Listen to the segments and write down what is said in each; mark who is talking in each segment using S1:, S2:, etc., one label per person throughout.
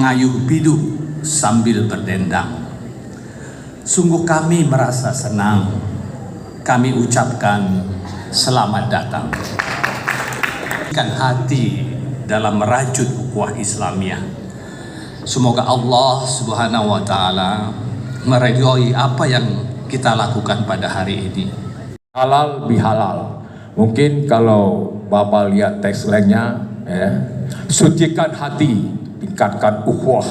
S1: mengayuh biduk sambil berdendang. Sungguh kami merasa senang. Kami ucapkan selamat datang. Kan hati dalam merajut ukhuwah Islamiyah. Semoga Allah Subhanahu wa taala meridhoi apa yang kita lakukan pada hari ini.
S2: Halal bihalal. Mungkin kalau Bapak lihat tagline-nya, ya, sucikan hati, tingkatkan ukhuwah.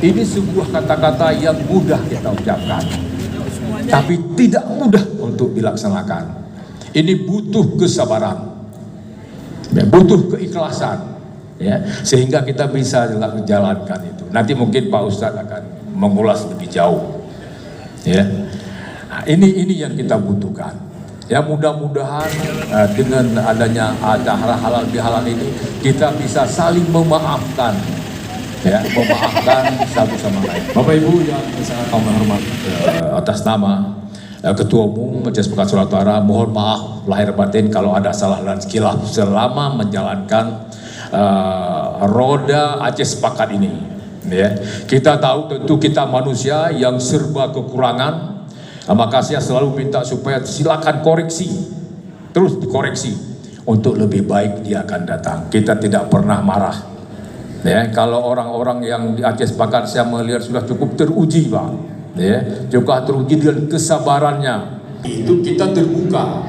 S2: Ini sebuah kata-kata yang mudah kita ucapkan, tapi tidak mudah untuk dilaksanakan. Ini butuh kesabaran, ya, butuh keikhlasan, ya, sehingga kita bisa jalankan itu. Nanti mungkin Pak Ustadz akan mengulas lebih jauh, ya. Nah, ini yang kita butuhkan. Ya, mudah-mudahan dengan adanya acara halal bihalal ini kita bisa saling memaafkan, ya, memaafkan satu sama lain. Bapak Ibu yang sangat kami hormati, atas nama Ketua Umum Majelis Pekan Sumatera Utara, mohon maaf lahir batin kalau ada salah dan khilaf selama menjalankan roda Aceh Sepakat ini. Ya, kita tahu tentu kita manusia yang serba kekurangan. Maka saya selalu minta supaya silakan koreksi, terus dikoreksi untuk lebih baik dia akan datang. Kita tidak pernah marah. Ya, kalau orang-orang yang di Aceh Sepakat saya melihat sudah cukup teruji, Pak. Ya, juga teruji dengan kesabarannya. Itu kita terbuka.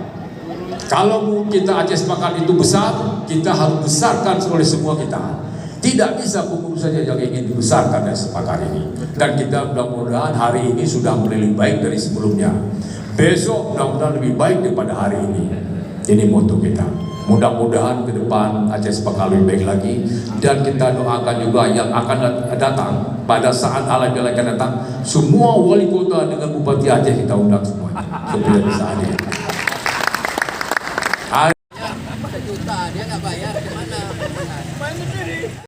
S2: Kalau kita Aceh Sepakat itu besar, kita harus besarkan oleh semua kita. Tidak bisa pengurus saja yang ingin dibesarkan dari sepakat ini. Dan kita mudah-mudahan hari ini sudah mulai lebih baik dari sebelumnya. Besok mudah-mudahan lebih baik daripada hari ini. Ini moto kita. Mudah-mudahan ke depan Aceh Sepakat lebih baik lagi. Dan kita doakan juga yang akan datang. Pada saat halal bihalal akan datang, semua wali kota dengan bupati Aceh kita undang semuanya. Supaya bisa hadir.